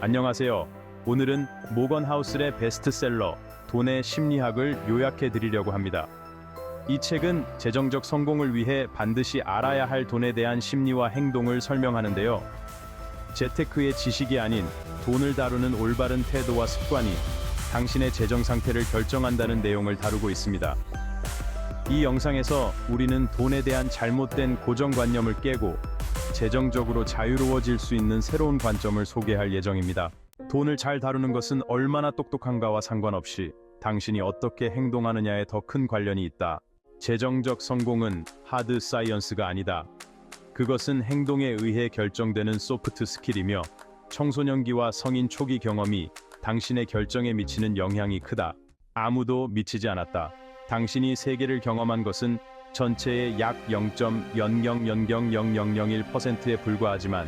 안녕하세요. 오늘은 모건 하우슬의 베스트셀러 돈의 심리학을 요약해 드리려고 합니다. 이 책은 재정적 성공을 위해 반드시 알아야 할 돈에 대한 심리와 행동을 설명하는데요. 재테크의 지식이 아닌 돈을 다루는 올바른 태도와 습관이 당신의 재정 상태를 결정한다는 내용을 다루고 있습니다. 이 영상에서 우리는 돈에 대한 잘못된 고정관념을 깨고 재정적으로 자유로워질 수 있는 새로운 관점을 소개할 예정입니다. 돈을 잘 다루는 것은 얼마나 똑똑한가와 상관없이 당신이 어떻게 행동하느냐에 더 큰 관련이 있다. 재정적 성공은 하드 사이언스가 아니다. 그것은 행동에 의해 결정되는 소프트 스킬이며 청소년기와 성인 초기 경험이 당신의 결정에 미치는 영향이 크다. 아무도 미치지 않았다. 당신이 세계를 경험한 것은 전체의 약 0.00000001%에 불과하지만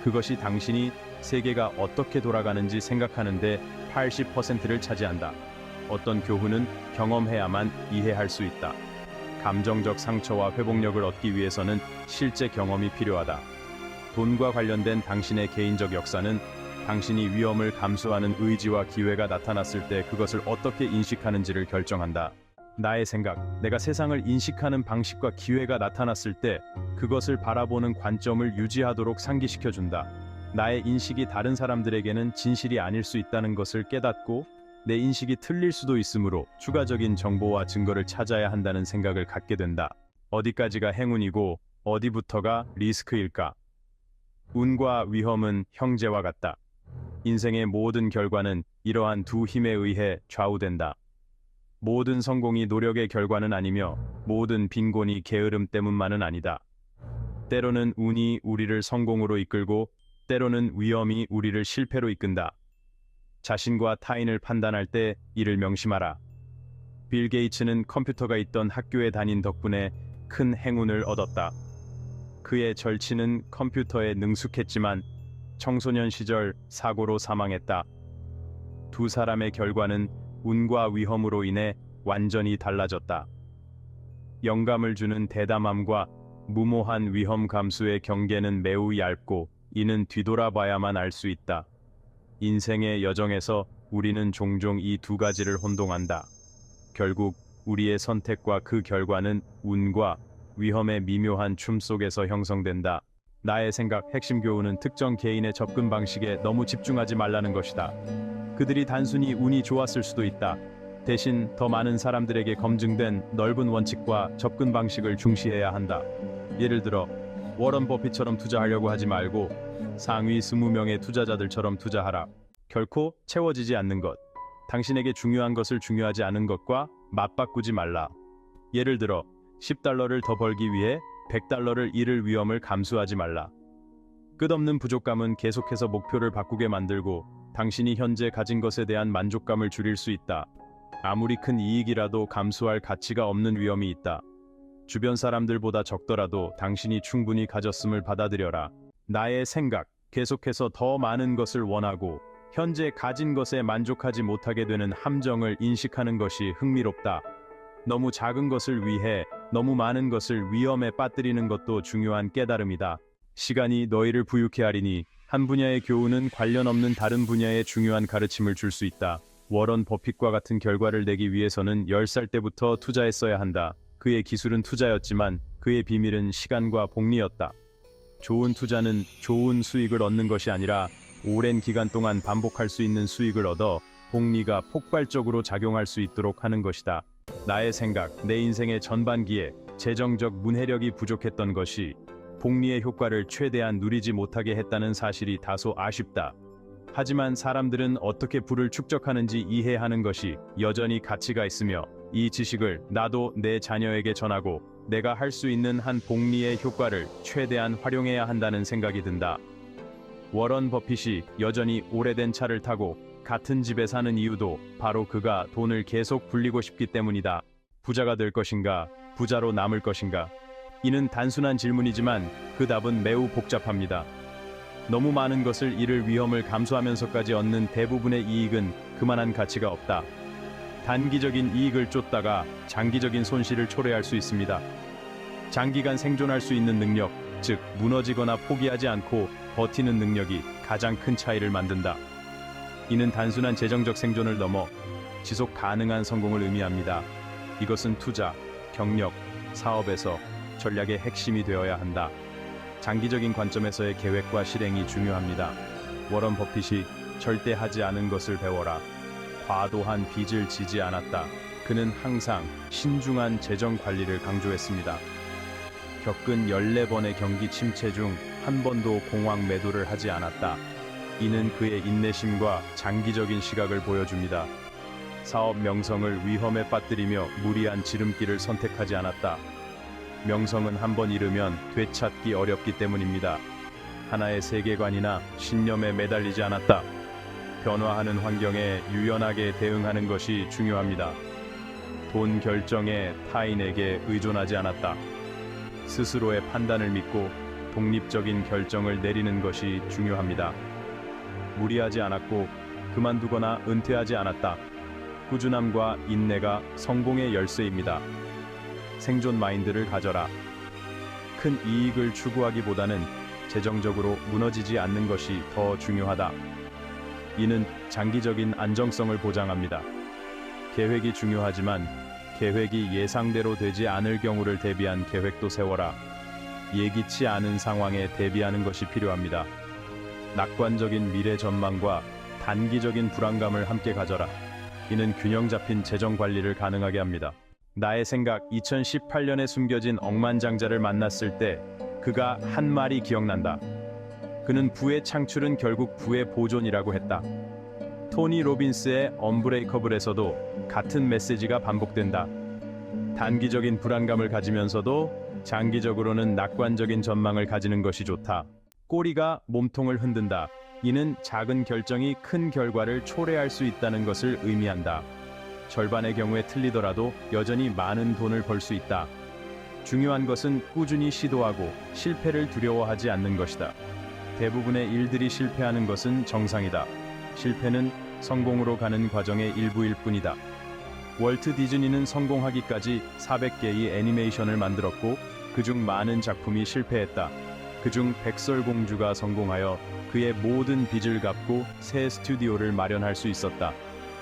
그것이 당신이 세계가 어떻게 돌아가는지 생각하는데 80%를 차지한다. 어떤 교훈은 경험해야만 이해할 수 있다. 감정적 상처와 회복력을 얻기 위해서는 실제 경험이 필요하다. 돈과 관련된 당신의 개인적 역사는 당신이 위험을 감수하는 의지와 기회가 나타났을 때 그것을 어떻게 인식하는지를 결정한다. 나의 생각, 내가 세상을 인식하는 방식과 기회가 나타났을 때 그것을 바라보는 관점을 유지하도록 상기시켜준다. 나의 인식이 다른 사람들에게는 진실이 아닐 수 있다는 것을 깨닫고 내 인식이 틀릴 수도 있으므로 추가적인 정보와 증거를 찾아야 한다는 생각을 갖게 된다. 어디까지가 행운이고 어디부터가 리스크일까? 운과 위험은 형제와 같다. 인생의 모든 결과는 이러한 두 힘에 의해 좌우된다. 모든 성공이 노력의 결과는 아니며 모든 빈곤이 게으름 때문만은 아니다. 때로는 운이 우리를 성공으로 이끌고 때로는 위험이 우리를 실패로 이끈다. 자신과 타인을 판단할 때 이를 명심하라. 빌 게이츠는 컴퓨터가 있던 학교에 다닌 덕분에 큰 행운을 얻었다. 그의 절친은 컴퓨터에 능숙했지만 청소년 시절 사고로 사망했다. 두 사람의 결과는 운과 위험으로 인해 완전히 달라졌다. 영감을 주는 대담함과 무모한 위험 감수의 경계는 매우 얇고 이는 뒤돌아봐야만 알 수 있다. 인생의 여정에서 우리는 종종 이 두 가지를 혼동한다. 결국 우리의 선택과 그 결과는 운과 위험의 미묘한 춤 속에서 형성된다. 나의 생각, 핵심 교훈은 특정 개인의 접근 방식에 너무 집중하지 말라는 것이다. 그들이 단순히 운이 좋았을 수도 있다. 대신 더 많은 사람들에게 검증된 넓은 원칙과 접근 방식을 중시해야 한다. 예를 들어 워런 버핏처럼 투자하려고 하지 말고 상위 20명의 투자자들처럼 투자하라. 결코 채워지지 않는 것, 당신에게 중요한 것을 중요하지 않은 것과 맞바꾸지 말라. 예를 들어 10달러를 더 벌기 위해 100달러를 잃을 위험을 감수하지 말라. 끝없는 부족감은 계속해서 목표를 바꾸게 만들고 당신이 현재 가진 것에 대한 만족감을 줄일 수 있다. 아무리 큰 이익이라도 감수할 가치가 없는 위험이 있다. 주변 사람들보다 적더라도 당신이 충분히 가졌음을 받아들여라. 나의 생각, 계속해서 더 많은 것을 원하고 현재 가진 것에 만족하지 못하게 되는 함정을 인식하는 것이 흥미롭다. 너무 작은 것을 위해 너무 많은 것을 위험에 빠뜨리는 것도 중요한 깨달음이다. 시간이 너희를 부유케 하리니 한 분야의 교훈은 관련 없는 다른 분야에 중요한 가르침을 줄 수 있다. 워런 버핏과 같은 결과를 내기 위해서는 10살 때부터 투자했어야 한다. 그의 기술은 투자였지만 그의 비밀은 시간과 복리였다. 좋은 투자는 좋은 수익을 얻는 것이 아니라 오랜 기간 동안 반복할 수 있는 수익을 얻어 복리가 폭발적으로 작용할 수 있도록 하는 것이다. 나의 생각, 내 인생의 전반기에 재정적 문해력이 부족했던 것이 복리의 효과를 최대한 누리지 못하게 했다는 사실이 다소 아쉽다. 하지만 사람들은 어떻게 부를 축적하는지 이해하는 것이 여전히 가치가 있으며 이 지식을 나도 내 자녀에게 전하고 내가 할 수 있는 한 복리의 효과를 최대한 활용해야 한다는 생각이 든다. 워런 버핏이 여전히 오래된 차를 타고 같은 집에 사는 이유도 바로 그가 돈을 계속 굴리고 싶기 때문이다. 부자가 될 것인가? 부자로 남을 것인가? 이는 단순한 질문이지만 그 답은 매우 복잡합니다. 너무 많은 것을 잃을 위험을 감수하면서까지 얻는 대부분의 이익은 그만한 가치가 없다. 단기적인 이익을 쫓다가 장기적인 손실을 초래할 수 있습니다. 장기간 생존할 수 있는 능력, 즉 무너지거나 포기하지 않고 버티는 능력이 가장 큰 차이를 만든다. 이는 단순한 재정적 생존을 넘어 지속 가능한 성공을 의미합니다. 이것은 투자, 경력, 사업에서 전략의 핵심이 되어야 한다. 장기적인 관점에서의 계획과 실행이 중요합니다. 워런 버핏이 절대 하지 않은 것을 배워라. 과도한 빚을 지지 않았다. 그는 항상 신중한 재정 관리를 강조했습니다. 겪은 14번의 경기 침체 중 한 번도 공황 매도를 하지 않았다. 이는 그의 인내심과 장기적인 시각을 보여줍니다. 사업 명성을 위험에 빠뜨리며 무리한 지름길을 선택하지 않았다. 명성은 한 번 잃으면 되찾기 어렵기 때문입니다. 하나의 세계관이나 신념에 매달리지 않았다. 변화하는 환경에 유연하게 대응하는 것이 중요합니다. 돈 결정에 타인에게 의존하지 않았다. 스스로의 판단을 믿고 독립적인 결정을 내리는 것이 중요합니다. 무리하지 않았고 그만두거나 은퇴하지 않았다. 꾸준함과 인내가 성공의 열쇠입니다. 생존 마인드를 가져라. 큰 이익을 추구하기보다는 재정적으로 무너지지 않는 것이 더 중요하다. 이는 장기적인 안정성을 보장합니다. 계획이 중요하지만 계획이 예상대로 되지 않을 경우를 대비한 계획도 세워라. 예기치 않은 상황에 대비하는 것이 필요합니다. 낙관적인 미래 전망과 단기적인 불안감을 함께 가져라. 이는 균형 잡힌 재정 관리를 가능하게 합니다. 나의 생각 2018년에 숨겨진 억만장자를 만났을 때 그가 한 말이 기억난다. 그는 부의 창출은 결국 부의 보존이라고 했다. 토니 로빈스의 언브레이커블에서도 같은 메시지가 반복된다. 단기적인 불안감을 가지면서도 장기적으로는 낙관적인 전망을 가지는 것이 좋다. 꼬리가 몸통을 흔든다. 이는 작은 결정이 큰 결과를 초래할 수 있다는 것을 의미한다. 절반의 경우에 틀리더라도 여전히 많은 돈을 벌 수 있다. 중요한 것은 꾸준히 시도하고 실패를 두려워하지 않는 것이다. 대부분의 일들이 실패하는 것은 정상이다. 실패는 성공으로 가는 과정의 일부일 뿐이다. 월트 디즈니는 성공하기까지 400개의 애니메이션을 만들었고 그중 많은 작품이 실패했다. 그중 백설공주가 성공하여 그의 모든 빚을 갚고 새 스튜디오를 마련할 수 있었다.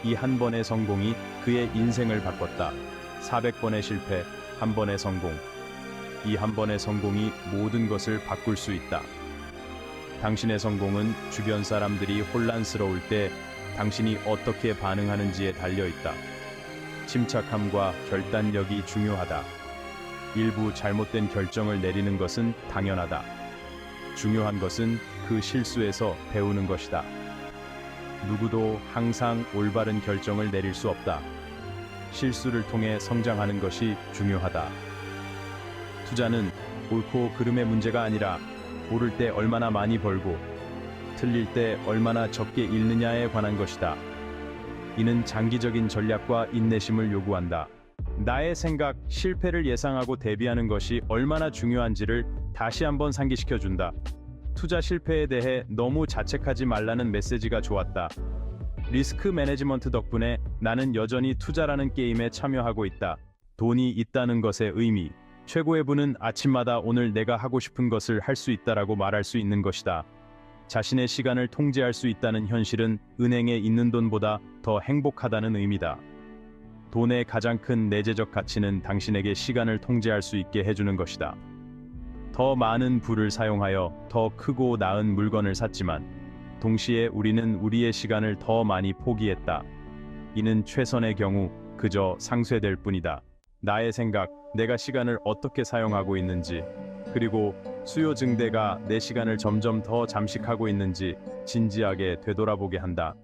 이 한 번의 성공이 그의 인생을 바꿨다. 400번의 실패, 한 번의 성공. 이 한 번의 성공이 모든 것을 바꿀 수 있다. 당신의 성공은 주변 사람들이 혼란스러울 때 당신이 어떻게 반응하는지에 달려 있다. 침착함과 결단력이 중요하다. 일부 잘못된 결정을 내리는 것은 당연하다. 중요한 것은 그 실수에서 배우는 것이다. 누구도 항상 올바른 결정을 내릴 수 없다. 실수를 통해 성장하는 것이 중요하다. 투자는 옳고 그름의 문제가 아니라 오를 때 얼마나 많이 벌고 틀릴 때 얼마나 적게 잃느냐에 관한 것이다. 이는 장기적인 전략과 인내심을 요구한다. 나의 생각, 실패를 예상하고 대비하는 것이 얼마나 중요한지를 다시 한번 상기시켜준다. 투자 실패에 대해 너무 자책하지 말라는 메시지가 좋았다. 리스크 매니지먼트 덕분에 나는 여전히 투자라는 게임에 참여하고 있다. 돈이 있다는 것의 의미. 최고의 부는 아침마다 오늘 내가 하고 싶은 것을 할 수 있다라고 말할 수 있는 것이다. 자신의 시간을 통제할 수 있다는 현실은 은행에 있는 돈보다 더 행복하다는 의미다. 돈의 가장 큰 내재적 가치는 당신에게 시간을 통제할 수 있게 해주는 것이다. 더 많은 부를 사용하여 더 크고 나은 물건을 샀지만 동시에 우리는 우리의 시간을 더 많이 포기했다. 이는 최선의 경우 그저 상쇄될 뿐이다. 나의 생각, 내가 시간을 어떻게 사용하고 있는지, 그리고 수요 증대가 내 시간을 점점 더 잠식하고 있는지 진지하게 되돌아보게 한다.